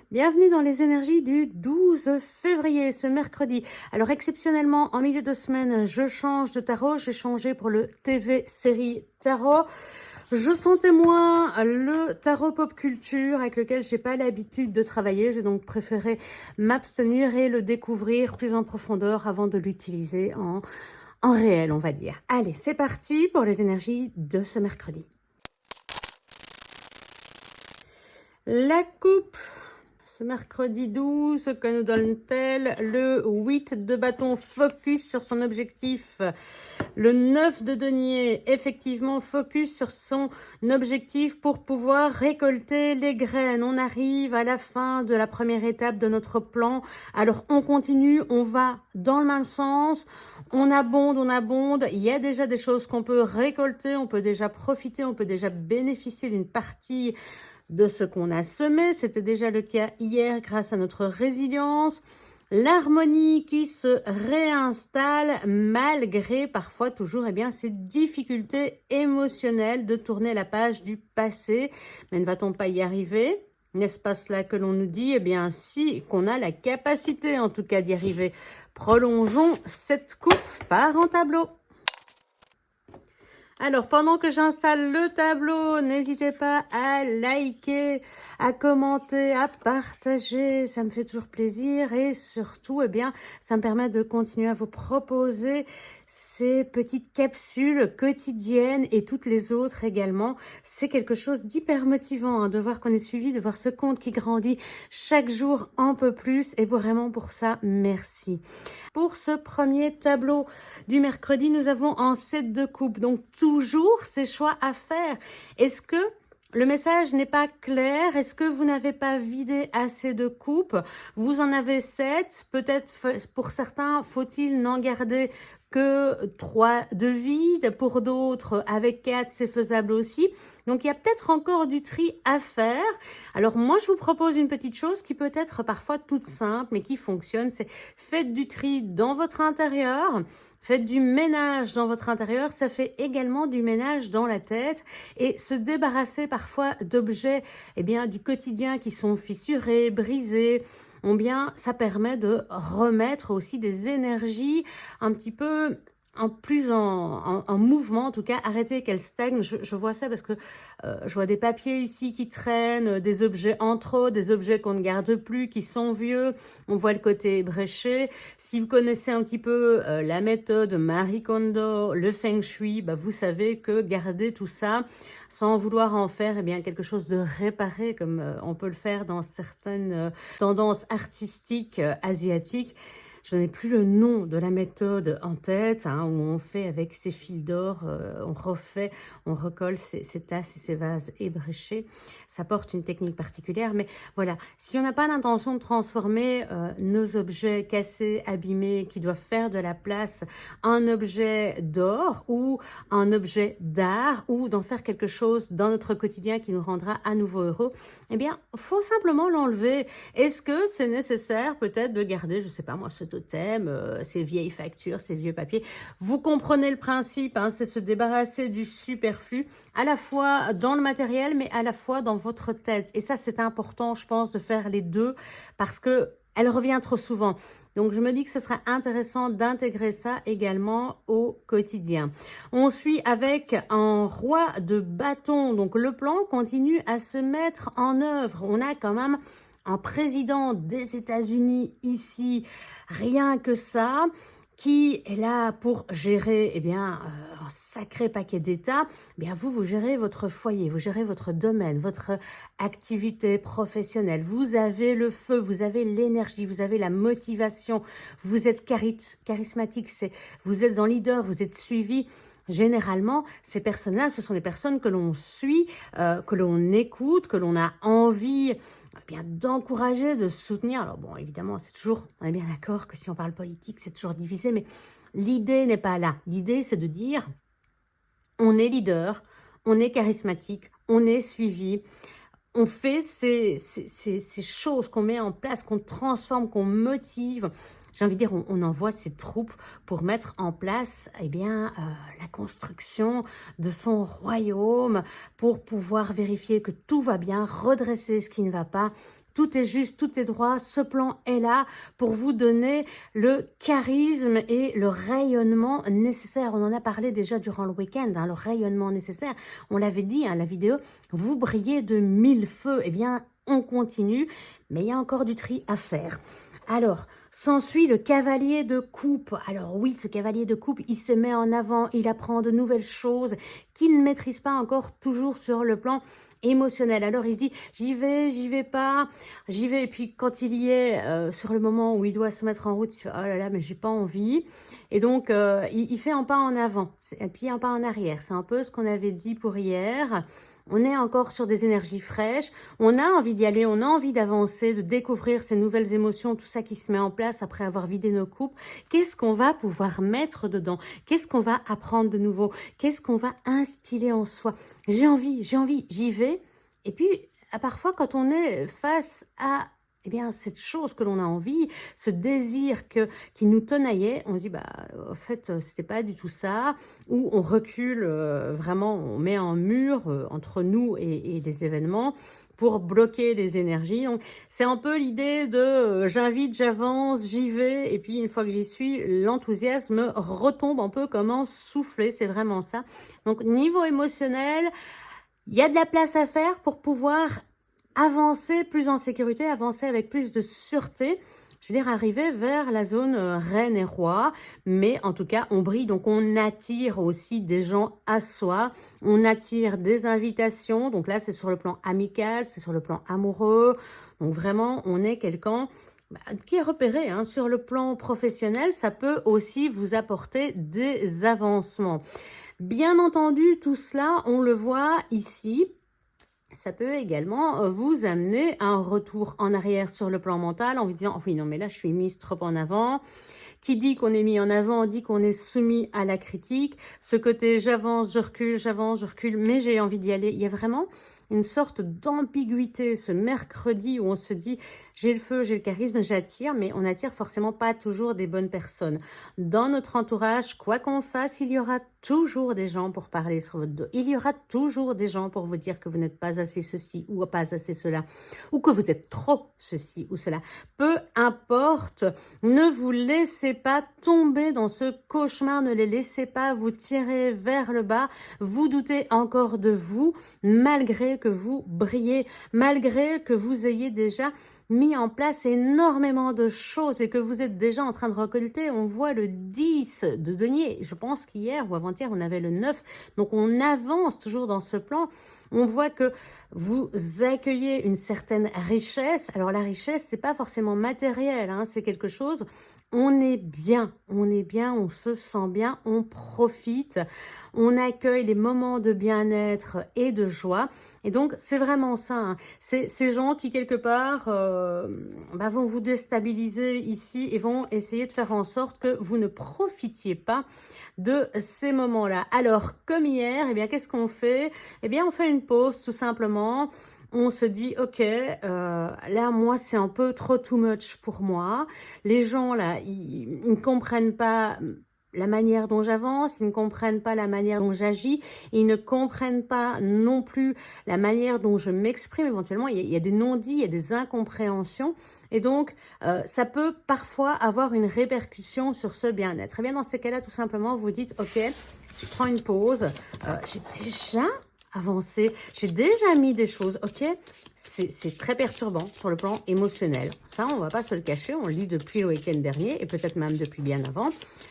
Bienvenue dans les énergies du 12 février, ce mercredi. Alors exceptionnellement, en milieu de semaine, je change de tarot. J'ai changé pour le TV série tarot. Je sentais moins le tarot pop culture avec lequel j'ai pas l'habitude de travailler. J'ai donc préféré m'abstenir et le découvrir plus en profondeur avant de l'utiliser en réel, on va dire. Allez, c'est parti pour les énergies de ce mercredi. La coupe. Ce mercredi 12, que nous donne-t-elle? Le 8 de bâton, focus sur son objectif. Le 9 de denier, effectivement, focus sur son objectif pour pouvoir récolter les graines. On arrive à la fin de la première étape de notre plan. Alors, on continue, on va dans le même sens. On abonde. Il y a déjà des choses qu'on peut récolter, on peut déjà profiter, on peut déjà bénéficier d'une partie de ce qu'on a semé. C'était déjà le cas hier grâce à notre résilience. L'harmonie qui se réinstalle malgré parfois toujours ces difficultés émotionnelles de tourner la page du passé. Mais ne va-t-on pas y arriver? N'est-ce pas cela que l'on nous dit? Eh bien si, qu'on a la capacité en tout cas d'y arriver. Prolongeons cette coupe par un tableau. Alors, pendant que j'installe le tableau, n'hésitez pas à liker, à commenter, à partager. Ça me fait toujours plaisir et surtout, ça me permet de continuer à vous proposer ces petites capsules quotidiennes et toutes les autres également. C'est quelque chose d'hyper motivant de voir qu'on est suivi, de voir ce compte qui grandit chaque jour un peu plus. Et vraiment pour ça, merci. Pour ce premier tableau du mercredi, nous avons un 7 de coupe. Donc toujours ces choix à faire. Est-ce que le message n'est pas clair? Est-ce que vous n'avez pas vidé assez de coupes? Vous en avez 7. Peut-être pour certains, faut-il n'en garder que 3 de vide. Pour d'autres, avec 4, c'est faisable aussi. Donc, il y a peut-être encore du tri à faire. Alors, moi, je vous propose une petite chose qui peut être parfois toute simple, mais qui fonctionne. C'est faites du tri dans votre intérieur. Faites du ménage dans votre intérieur, ça fait également du ménage dans la tête et se débarrasser parfois d'objets du quotidien qui sont fissurés, brisés. Ça permet de remettre aussi des énergies un petit peu en mouvement, en tout cas, arrêter qu'elles stagnent. Je vois ça parce que je vois des papiers ici qui traînent, des objets en trop, des objets qu'on ne garde plus, qui sont vieux. On voit le côté bréché. Si vous connaissez un petit peu la méthode Marie Kondo, le Feng Shui, vous savez que garder tout ça sans vouloir en faire quelque chose de réparé, comme on peut le faire dans certaines tendances artistiques asiatiques. Je n'ai plus le nom de la méthode en tête, où on fait avec ces fils d'or, on refait, on recolle ces tasses et ces vases ébréchés. Ça porte une technique particulière, mais voilà. Si on n'a pas l'intention de transformer nos objets cassés, abîmés, qui doivent faire de la place, un objet d'or ou un objet d'art, ou d'en faire quelque chose dans notre quotidien qui nous rendra à nouveau heureux, faut simplement l'enlever. Est-ce que c'est nécessaire peut-être de garder, je sais pas moi, ce totem, ces vieilles factures, ces vieux papiers? Vous comprenez le principe, c'est se débarrasser du superflu, à la fois dans le matériel, mais à la fois dans votre tête. Et ça, c'est important, je pense, de faire les deux, parce que elle revient trop souvent. Donc, je me dis que ce sera intéressant d'intégrer ça également au quotidien. On suit avec un roi de bâton. Donc, le plan continue à se mettre en œuvre. On a quand même un président des États-Unis ici, rien que ça, qui est là pour gérer un sacré paquet d'États. Vous gérez votre foyer, vous gérez votre domaine, votre activité professionnelle. Vous avez le feu, vous avez l'énergie, vous avez la motivation, vous êtes charismatique, vous êtes en leader, vous êtes suivi. Généralement, ces personnes-là, ce sont des personnes que l'on suit, que l'on écoute, que l'on a envie d'encourager, de soutenir. Alors bon, évidemment, c'est toujours, on est bien d'accord que si on parle politique, c'est toujours divisé, mais l'idée n'est pas là. L'idée, c'est de dire, on est leader, on est charismatique, on est suivi, on fait ces choses qu'on met en place, qu'on transforme, qu'on motive. J'ai envie de dire, on envoie ses troupes pour mettre en place la construction de son royaume, pour pouvoir vérifier que tout va bien, redresser ce qui ne va pas, tout est juste, tout est droit. Ce plan est là pour vous donner le charisme et le rayonnement nécessaire. On en a parlé déjà durant le week-end, hein, le rayonnement nécessaire. On l'avait dit, hein, la vidéo, vous brillez de mille feux. Eh bien, on continue, mais il y a encore du tri à faire. Alors, s'ensuit le cavalier de coupe. Alors oui, ce cavalier de coupe, il se met en avant, il apprend de nouvelles choses qu'il ne maîtrise pas encore toujours sur le plan émotionnel. Alors il se dit, j'y vais pas, j'y vais. Et puis quand il y est, sur le moment où il doit se mettre en route, il fait, oh là là, mais j'ai pas envie. Et donc, il fait un pas en avant, et puis un pas en arrière. C'est un peu ce qu'on avait dit pour hier. On est encore sur des énergies fraîches, on a envie d'y aller, on a envie d'avancer, de découvrir ces nouvelles émotions, tout ça qui se met en place après avoir vidé nos coupes. Qu'est-ce qu'on va pouvoir mettre dedans? Qu'est-ce qu'on va apprendre de nouveau? Qu'est-ce qu'on va instiller en soi? J'ai envie, j'y vais. Et puis, parfois, quand on est face à cette chose que l'on a envie, ce désir qui nous tenaillait, on se dit, en fait, c'était pas du tout ça, ou on recule, vraiment, on met un mur entre nous et les événements pour bloquer les énergies. Donc, c'est un peu l'idée de j'invite, j'avance, j'y vais, et puis une fois que j'y suis, l'enthousiasme retombe un peu comme un soufflet, c'est vraiment ça. Donc, niveau émotionnel, il y a de la place à faire pour pouvoir avancer plus en sécurité, avancer avec plus de sûreté, je veux dire arriver vers la zone reine et roi, mais en tout cas on brille, donc on attire aussi des gens à soi, on attire des invitations, donc là c'est sur le plan amical, c'est sur le plan amoureux, donc vraiment on est quelqu'un qui est repéré, hein. Sur le plan professionnel, ça peut aussi vous apporter des avancements. Bien entendu, tout cela, on le voit ici, ça peut également vous amener à un retour en arrière sur le plan mental en vous disant « oui, non, mais là, je suis mise trop en avant ». Qui dit qu'on est mis en avant, dit qu'on est soumis à la critique. Ce côté « j'avance, je recule, mais j'ai envie d'y aller ». Il y a vraiment une sorte d'ambiguïté ce mercredi où on se dit j'ai le feu, j'ai le charisme, j'attire, mais on n'attire forcément pas toujours des bonnes personnes. Dans notre entourage, quoi qu'on fasse, il y aura toujours des gens pour parler sur votre dos. Il y aura toujours des gens pour vous dire que vous n'êtes pas assez ceci ou pas assez cela, ou que vous êtes trop ceci ou cela. Peu importe, ne vous laissez pas tomber dans ce cauchemar, ne les laissez pas vous tirer vers le bas, vous doutez encore de vous, malgré que vous brillez, malgré que vous ayez déjà mis en place énormément de choses et que vous êtes déjà en train de récolter. On voit le 10 de denier. Je pense qu'hier ou avant-hier, on avait le 9. Donc, on avance toujours dans ce plan. On voit que vous accueillez une certaine richesse. Alors, la richesse, c'est pas forcément matériel, hein, c'est quelque chose. On est bien, on se sent bien, on profite, on accueille les moments de bien-être et de joie. Et donc, c'est vraiment ça, hein. C'est ces gens qui, quelque part, vont vous déstabiliser ici et vont essayer de faire en sorte que vous ne profitiez pas de ces moments-là. Alors, comme hier, qu'est-ce qu'on fait? On fait une pause, tout simplement. On se dit, ok, là, moi, c'est un peu trop too much pour moi. Les gens, là, ils ne comprennent pas la manière dont j'avance, ils ne comprennent pas la manière dont j'agis, ils ne comprennent pas non plus la manière dont je m'exprime. Éventuellement, il y a des non-dits, il y a des incompréhensions. Et donc, ça peut parfois avoir une répercussion sur ce bien-être. Et bien, dans ces cas-là, tout simplement, vous dites, ok, je prends une pause. J'ai déjà avancé, j'ai déjà mis des choses, ok? C'est très perturbant sur le plan émotionnel. Ça, on va pas se le cacher, on le lit depuis le week-end dernier et peut-être même depuis bien avant.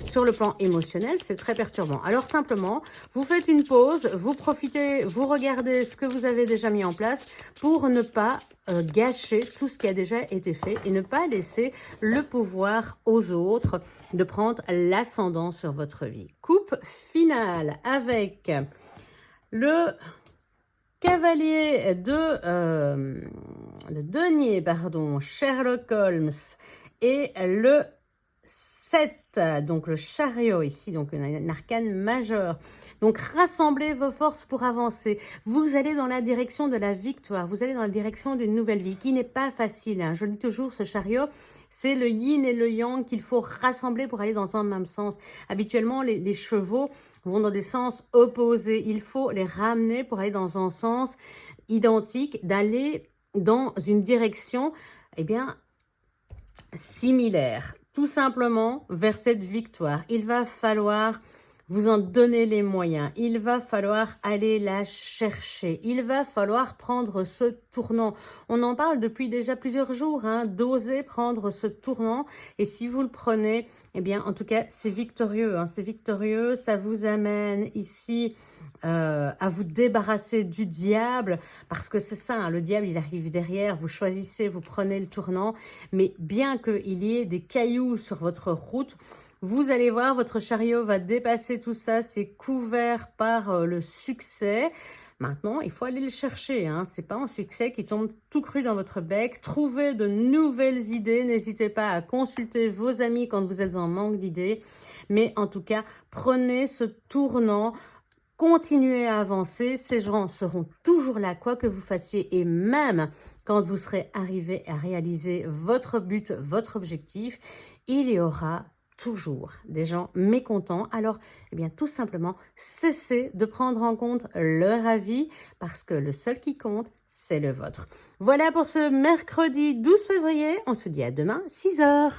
Sur le plan émotionnel, c'est très perturbant. Alors simplement, vous faites une pause, vous profitez, vous regardez ce que vous avez déjà mis en place pour ne pas gâcher tout ce qui a déjà été fait et ne pas laisser le pouvoir aux autres de prendre l'ascendant sur votre vie. Coupe finale avec le cavalier de denier, pardon, Sherlock Holmes, et le 7, donc le chariot ici, donc un arcane majeur. Donc, rassemblez vos forces pour avancer. Vous allez dans la direction de la victoire. Vous allez dans la direction d'une nouvelle vie qui n'est pas facile, hein. Je dis toujours, ce chariot, c'est le yin et le yang qu'il faut rassembler pour aller dans un même sens. Habituellement, les chevaux vont dans des sens opposés. Il faut les ramener pour aller dans un sens identique, d'aller dans une direction, eh bien, similaire. Tout simplement vers cette victoire. Il va falloir vous en donner les moyens. Il va falloir aller la chercher. Il va falloir prendre ce tournant. On en parle depuis déjà plusieurs jours, hein, d'oser prendre ce tournant. Et si vous le prenez, eh bien, en tout cas, c'est victorieux. Hein, c'est victorieux. Ça vous amène ici à vous débarrasser du diable. Parce que c'est ça, hein, le diable, il arrive derrière. Vous choisissez, vous prenez le tournant. Mais bien qu'il y ait des cailloux sur votre route, vous allez voir, votre chariot va dépasser tout ça. C'est couvert par le succès. Maintenant, il faut aller le chercher. Hein. Ce n'est pas un succès qui tombe tout cru dans votre bec. Trouvez de nouvelles idées. N'hésitez pas à consulter vos amis quand vous êtes en manque d'idées. Mais en tout cas, prenez ce tournant. Continuez à avancer. Ces gens seront toujours là, quoi que vous fassiez. Et même quand vous serez arrivé à réaliser votre but, votre objectif, il y aura toujours des gens mécontents. Alors, eh bien, tout simplement, cessez de prendre en compte leur avis parce que le seul qui compte, c'est le vôtre. Voilà pour ce mercredi 12 février. On se dit à demain, 6 h.